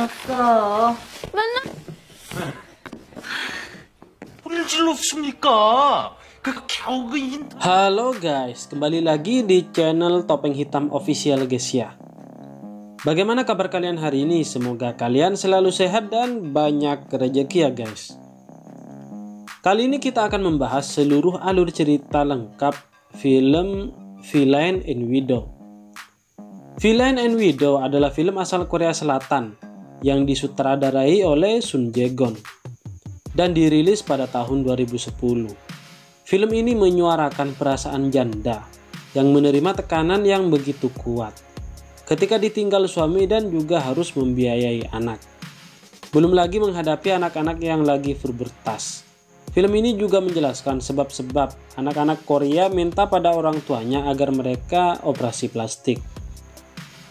만났어. 볼일 없습니까? 그 겨우 그 인터. Halo guys, kembali lagi di channel Topeng Hitam Official guys ya. Bagaimana kabar kalian hari ini? Semoga kalian selalu sehat dan banyak rezeki ya guys. Kali ini kita akan membahas seluruh alur cerita lengkap film Villain and Widow. Villain and Widow adalah film asal Korea Selatan yang disutradarai oleh Sun Jae-gon dan dirilis pada tahun 2010. Film ini menyuarakan perasaan janda yang menerima tekanan yang begitu kuat ketika ditinggal suami dan juga harus membiayai anak. Belum lagi menghadapi anak-anak yang lagi pubertas. Film ini juga menjelaskan sebab-sebab anak-anak Korea minta pada orang tuanya agar mereka operasi plastik.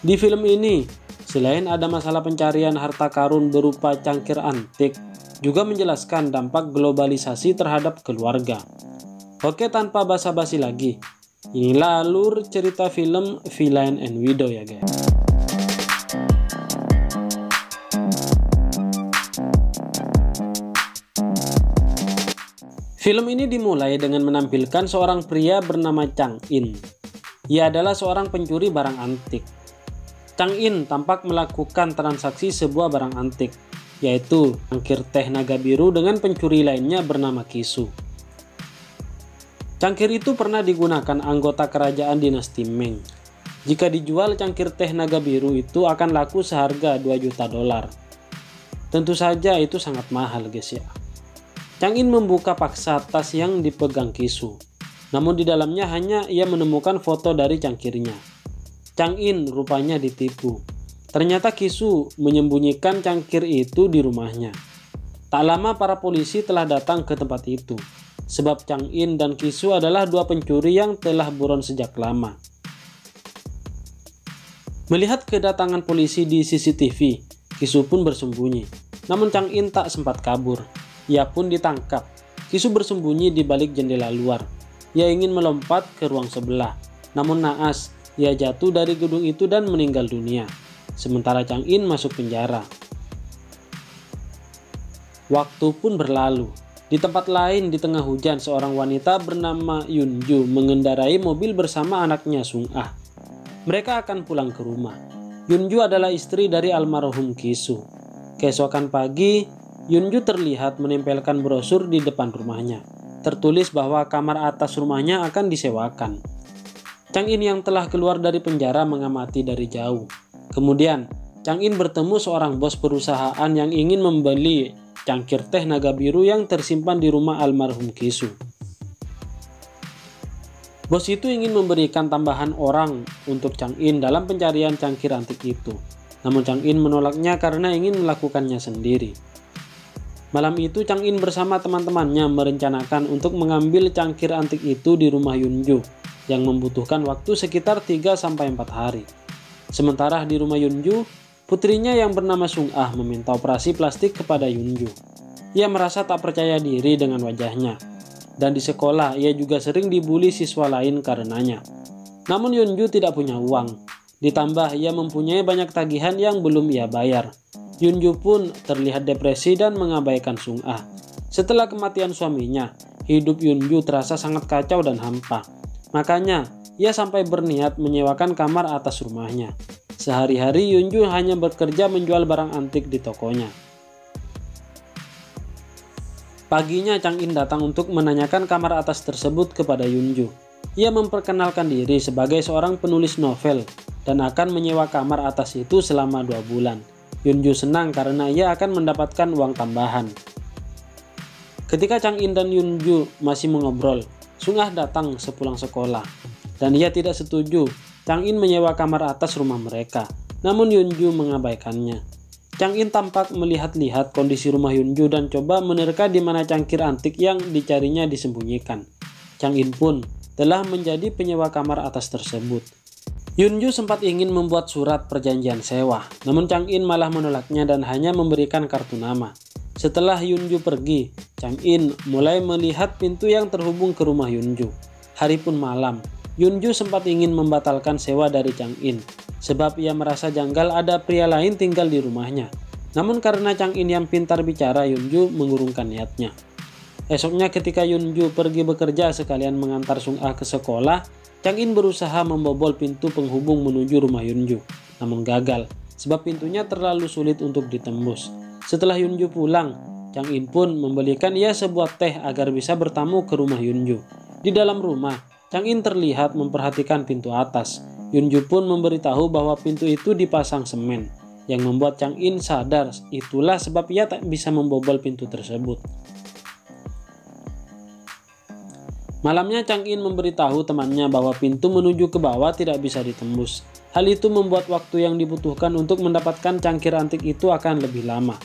Di film ini, selain ada masalah pencarian harta karun berupa cangkir antik, juga menjelaskan dampak globalisasi terhadap keluarga. Oke, tanpa basa-basi lagi, inilah alur cerita film Villain and Widow ya guys. Film ini dimulai dengan menampilkan seorang pria bernama Chang In. Ia adalah seorang pencuri barang antik. Chang In tampak melakukan transaksi sebuah barang antik, yaitu cangkir teh naga biru dengan pencuri lainnya bernama Kisu. Cangkir itu pernah digunakan anggota kerajaan dinasti Ming. Jika dijual, cangkir teh naga biru itu akan laku seharga 2 juta dolar. Tentu saja itu sangat mahal guys ya. Chang In membuka paksa tas yang dipegang Kisu. Namun di dalamnya hanya ia menemukan foto dari cangkirnya. Chang In rupanya ditipu. Ternyata Kisu menyembunyikan cangkir itu di rumahnya. Tak lama para polisi telah datang ke tempat itu. Sebab Chang In dan Kisu adalah dua pencuri yang telah buron sejak lama. Melihat kedatangan polisi di CCTV, Kisu pun bersembunyi. Namun Chang In tak sempat kabur. Ia pun ditangkap. Kisu bersembunyi di balik jendela luar. Ia ingin melompat ke ruang sebelah. Namun naas, ia jatuh dari gedung itu dan meninggal dunia. Sementara Chang In masuk penjara. Waktu pun berlalu. Di tempat lain di tengah hujan, seorang wanita bernama Yunju mengendarai mobil bersama anaknya Sung Ah. Mereka akan pulang ke rumah. Yunju adalah istri dari almarhum Kisu. Keesokan pagi, Yunju terlihat menempelkan brosur di depan rumahnya. Tertulis bahwa kamar atas rumahnya akan disewakan. Chang In yang telah keluar dari penjara mengamati dari jauh. Kemudian, Chang In bertemu seorang bos perusahaan yang ingin membeli cangkir teh naga biru yang tersimpan di rumah almarhum Kisu. Bos itu ingin memberikan tambahan orang untuk Chang In dalam pencarian cangkir antik itu. Namun Chang In menolaknya karena ingin melakukannya sendiri. Malam itu Chang In bersama teman-temannya merencanakan untuk mengambil cangkir antik itu di rumah Yunju yang membutuhkan waktu sekitar 3-4 hari. Sementara di rumah Yunju, putrinya yang bernama Sung Ah meminta operasi plastik kepada Yunju. Ia merasa tak percaya diri dengan wajahnya. Dan di sekolah ia juga sering dibully siswa lain karenanya. Namun Yunju tidak punya uang. Ditambah ia mempunyai banyak tagihan yang belum ia bayar. Yunju pun terlihat depresi dan mengabaikan Sung Ah. Setelah kematian suaminya, hidup Yunju terasa sangat kacau dan hampa. Makanya, ia sampai berniat menyewakan kamar atas rumahnya. Sehari-hari Yunju hanya bekerja menjual barang antik di tokonya. Paginya Chang In datang untuk menanyakan kamar atas tersebut kepada Yunju. Ia memperkenalkan diri sebagai seorang penulis novel dan akan menyewa kamar atas itu selama 2 bulan. Yunju senang karena ia akan mendapatkan uang tambahan. Ketika Chang In dan Yunju masih mengobrol, Sung Ah datang sepulang sekolah, dan ia tidak setuju Chang In menyewa kamar atas rumah mereka. Namun Yunju mengabaikannya. Chang In tampak melihat-lihat kondisi rumah Yunju dan coba menerka di mana cangkir antik yang dicarinya disembunyikan. Chang In pun telah menjadi penyewa kamar atas tersebut. Yunju sempat ingin membuat surat perjanjian sewa, namun Chang In malah menolaknya dan hanya memberikan kartu nama. Setelah Yunju pergi, Chang In mulai melihat pintu yang terhubung ke rumah Yunju. Hari pun malam, Yunju sempat ingin membatalkan sewa dari Chang In, sebab ia merasa janggal ada pria lain tinggal di rumahnya. Namun karena Chang In yang pintar bicara, Yunju mengurungkan niatnya. Esoknya ketika Yunju pergi bekerja sekalian mengantar Sung Ah ke sekolah, Chang In berusaha membobol pintu penghubung menuju rumah Yunju, namun gagal sebab pintunya terlalu sulit untuk ditembus. Setelah Yunju pulang, Chang In pun membelikan ia sebuah teh agar bisa bertamu ke rumah Yunju. Di dalam rumah, Chang In terlihat memperhatikan pintu atas. Yunju pun memberitahu bahwa pintu itu dipasang semen, yang membuat Chang In sadar itulah sebab ia tak bisa membobol pintu tersebut. Malamnya Chang In memberitahu temannya bahwa pintu menuju ke bawah tidak bisa ditembus. Hal itu membuat waktu yang dibutuhkan untuk mendapatkan cangkir antik itu akan lebih lama.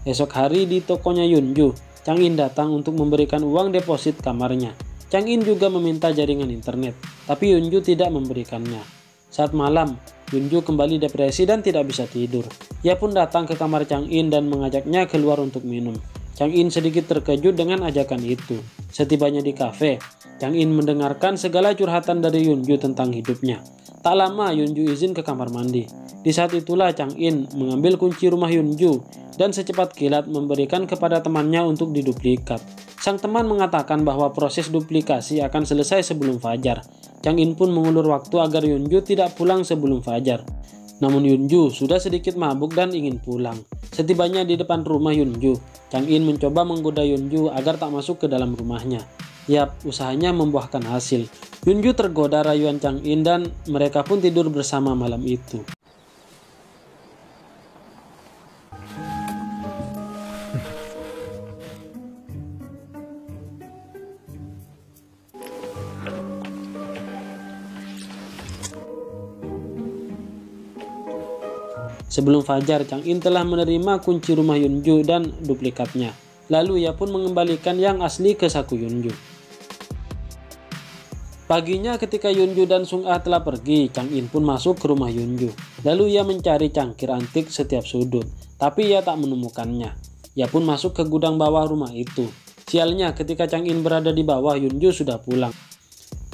Esok hari di tokonya Yunju, Chang In datang untuk memberikan uang deposit kamarnya. Chang In juga meminta jaringan internet, tapi Yunju tidak memberikannya. Saat malam, Yunju kembali depresi dan tidak bisa tidur. Ia pun datang ke kamar Chang In dan mengajaknya keluar untuk minum. Chang In sedikit terkejut dengan ajakan itu. Setibanya di kafe, Chang In mendengarkan segala curhatan dari Yunju tentang hidupnya. Tak lama Yunju izin ke kamar mandi. Di saat itulah Chang In mengambil kunci rumah Yunju dan secepat kilat memberikan kepada temannya untuk diduplikat. Sang teman mengatakan bahwa proses duplikasi akan selesai sebelum fajar. Chang In pun mengulur waktu agar Yunju tidak pulang sebelum fajar. Namun Yunju sudah sedikit mabuk dan ingin pulang. Setibanya di depan rumah Yunju, Chang In mencoba menggoda Yunju agar tak masuk ke dalam rumahnya. Yap, usahanya membuahkan hasil. Yunju tergoda rayuan Chang In dan mereka pun tidur bersama malam itu. Sebelum fajar, Chang In telah menerima kunci rumah Yunju dan duplikatnya. Lalu ia pun mengembalikan yang asli ke saku Yunju. Paginya ketika Yunju dan Sung Ah telah pergi, Chang In pun masuk ke rumah Yunju. Lalu ia mencari cangkir antik setiap sudut, tapi ia tak menemukannya. Ia pun masuk ke gudang bawah rumah itu. Sialnya ketika Chang In berada di bawah, Yunju sudah pulang.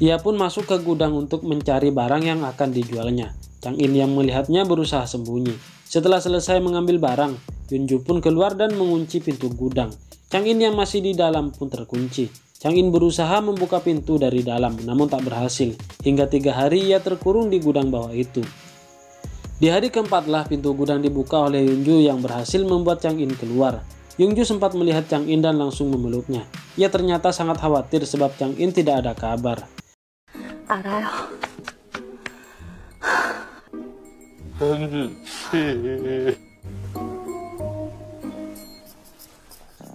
Ia pun masuk ke gudang untuk mencari barang yang akan dijualnya. Chang In yang melihatnya berusaha sembunyi. Setelah selesai mengambil barang, Yunju pun keluar dan mengunci pintu gudang. Chang In yang masih di dalam pun terkunci. Chang In berusaha membuka pintu dari dalam, namun tak berhasil. Hingga 3 hari ia terkurung di gudang bawah itu. Di hari keempat lah pintu gudang dibuka oleh Yunju yang berhasil membuat Chang In keluar. Yunju sempat melihat Chang In dan langsung memeluknya. Ia ternyata sangat khawatir sebab Chang In tidak ada kabar. 알아요.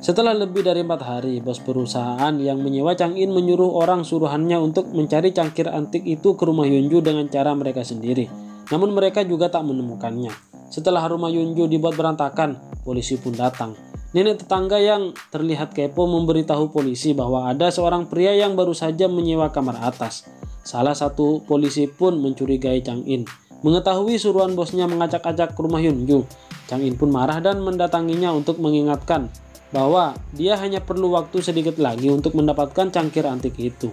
Setelah lebih dari 4 hari, bos perusahaan yang menyewa Chang In menyuruh orang suruhannya untuk mencari cangkir antik itu ke rumah Yunju dengan cara mereka sendiri. Namun mereka juga tak menemukannya. Setelah rumah Yunju dibuat berantakan, polisi pun datang. Nenek tetangga yang terlihat kepo memberitahu polisi bahwa ada seorang pria yang baru saja menyewa kamar atas. Salah satu polisi pun mencurigai Chang In. Mengetahui suruhan bosnya mengacak-acak ke rumah Yunju, Chang In pun marah dan mendatanginya untuk mengingatkan bahwa dia hanya perlu waktu sedikit lagi untuk mendapatkan cangkir antik itu.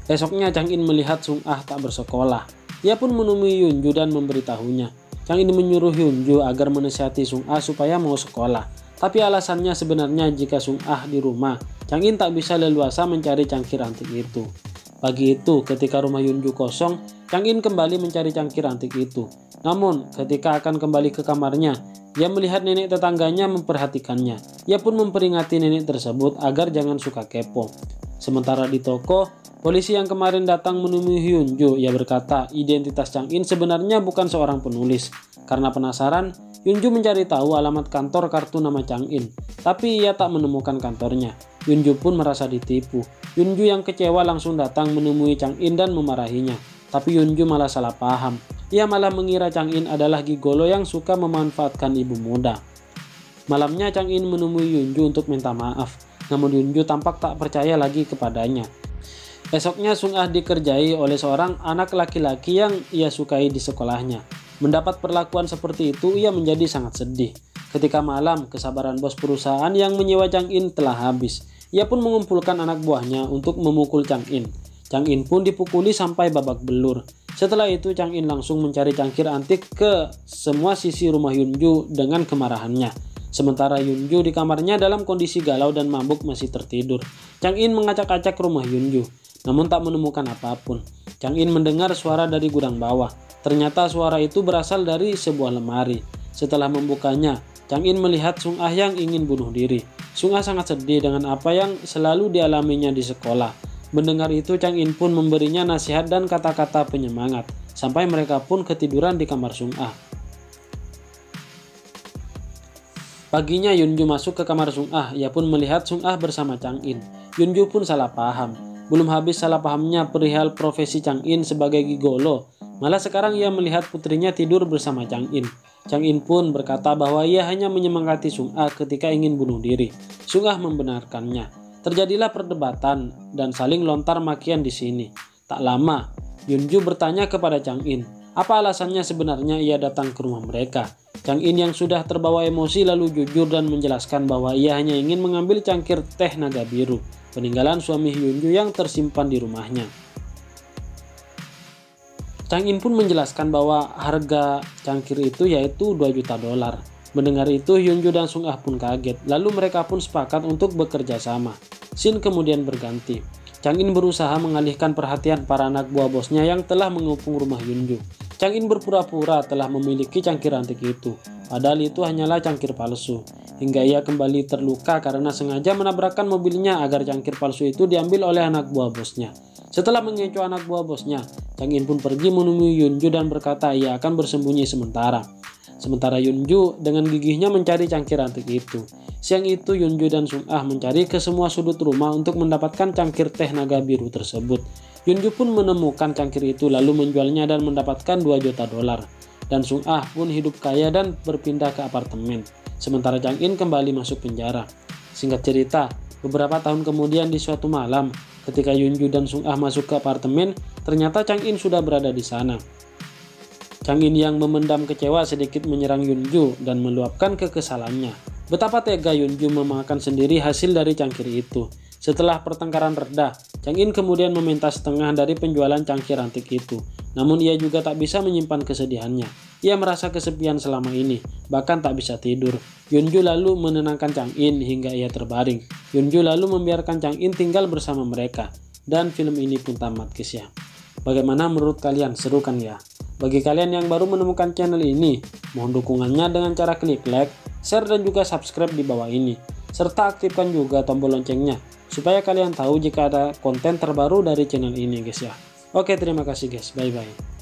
Esoknya Chang In melihat Sung Ah tak bersekolah. Ia pun menemui Yunju dan memberitahunya. Chang In menyuruh Yunju agar menasihati Sung Ah supaya mau sekolah. Tapi alasannya sebenarnya jika Sung Ah di rumah, Chang In tak bisa leluasa mencari cangkir antik itu. Pagi itu, ketika rumah Yunju kosong, Chang In kembali mencari cangkir antik itu. Namun, ketika akan kembali ke kamarnya, ia melihat nenek tetangganya memperhatikannya. Ia pun memperingati nenek tersebut agar jangan suka kepo. Sementara di toko, polisi yang kemarin datang menemui Yunju, ia berkata identitas Chang In sebenarnya bukan seorang penulis. Karena penasaran, Yunju mencari tahu alamat kantor kartu nama Chang In, tapi ia tak menemukan kantornya. Yunju pun merasa ditipu. Yunju yang kecewa langsung datang menemui Chang In dan memarahinya. Tapi Yunju malah salah paham. Ia malah mengira Chang In adalah gigolo yang suka memanfaatkan ibu muda. Malamnya Chang In menemui Yunju untuk minta maaf. Namun Yunju tampak tak percaya lagi kepadanya. Esoknya Sung Ah dikerjai oleh seorang anak laki-laki yang ia sukai di sekolahnya. Mendapat perlakuan seperti itu, ia menjadi sangat sedih. Ketika malam, kesabaran bos perusahaan yang menyewa Chang In telah habis. Ia pun mengumpulkan anak buahnya untuk memukul Chang In. Chang In pun dipukuli sampai babak belur. Setelah itu Chang In langsung mencari cangkir antik ke semua sisi rumah Yunju dengan kemarahannya. Sementara Yunju di kamarnya dalam kondisi galau dan mabuk masih tertidur. Chang In mengacak-acak rumah Yunju, namun tak menemukan apapun. Chang In mendengar suara dari gudang bawah. Ternyata suara itu berasal dari sebuah lemari. Setelah membukanya, Chang In melihat Sung Ah yang ingin bunuh diri. Sung Ah sangat sedih dengan apa yang selalu dialaminya di sekolah. Mendengar itu, Chang In pun memberinya nasihat dan kata-kata penyemangat, sampai mereka pun ketiduran di kamar Sung Ah. Paginya Yunju masuk ke kamar Sung Ah, ia pun melihat Sung Ah bersama Chang In. Yunju pun salah paham. Belum habis salah pahamnya perihal profesi Chang In sebagai gigolo, malah sekarang ia melihat putrinya tidur bersama Chang In. Chang In pun berkata bahwa ia hanya menyemangati Sung Ah ketika ingin bunuh diri. Sung Ah membenarkannya. Terjadilah perdebatan dan saling lontar makian di sini. Tak lama, Yunju bertanya kepada Chang In, apa alasannya sebenarnya ia datang ke rumah mereka. Chang In yang sudah terbawa emosi lalu jujur dan menjelaskan bahwa ia hanya ingin mengambil cangkir teh naga biru, peninggalan suami Yunju yang tersimpan di rumahnya. Chang In pun menjelaskan bahwa harga cangkir itu yaitu 2 juta dolar. Mendengar itu, Yunju dan Sung Ah pun kaget, lalu mereka pun sepakat untuk bekerja sama. Scene kemudian berganti. Chang In berusaha mengalihkan perhatian para anak buah bosnya yang telah mengepung rumah Yunju. Chang In berpura-pura telah memiliki cangkir antik itu, padahal itu hanyalah cangkir palsu. Hingga ia kembali terluka karena sengaja menabrakkan mobilnya agar cangkir palsu itu diambil oleh anak buah bosnya. Setelah mengecoh anak buah bosnya, Chang In pun pergi menemui Yunju dan berkata ia akan bersembunyi sementara. Sementara Yunju dengan gigihnya mencari cangkir antik itu. Siang itu Yunju dan Sung Ah mencari ke semua sudut rumah untuk mendapatkan cangkir teh naga biru tersebut. Yunju pun menemukan cangkir itu lalu menjualnya dan mendapatkan 2 juta dolar. Dan Sung Ah pun hidup kaya dan berpindah ke apartemen. Sementara Chang In kembali masuk penjara. Singkat cerita, beberapa tahun kemudian di suatu malam, ketika Yunju dan Sung Ah masuk ke apartemen, ternyata Chang In sudah berada di sana. Chang In yang memendam kecewa sedikit menyerang Yunju dan meluapkan kekesalannya. Betapa tega Yunju memakan sendiri hasil dari cangkir itu. Setelah pertengkaran reda, Chang In kemudian meminta setengah dari penjualan cangkir antik itu. Namun ia juga tak bisa menyimpan kesedihannya. Ia merasa kesepian selama ini, bahkan tak bisa tidur. Yunju lalu menenangkan Chang In hingga ia terbaring. Yunju lalu membiarkan Chang In tinggal bersama mereka. Dan film ini pun tamat, guys ya. Bagaimana menurut kalian? Seru kan ya? Bagi kalian yang baru menemukan channel ini, mohon dukungannya dengan cara klik like, share dan juga subscribe di bawah ini. Serta aktifkan juga tombol loncengnya, supaya kalian tahu jika ada konten terbaru dari channel ini guys ya. Oke, terima kasih guys, bye bye.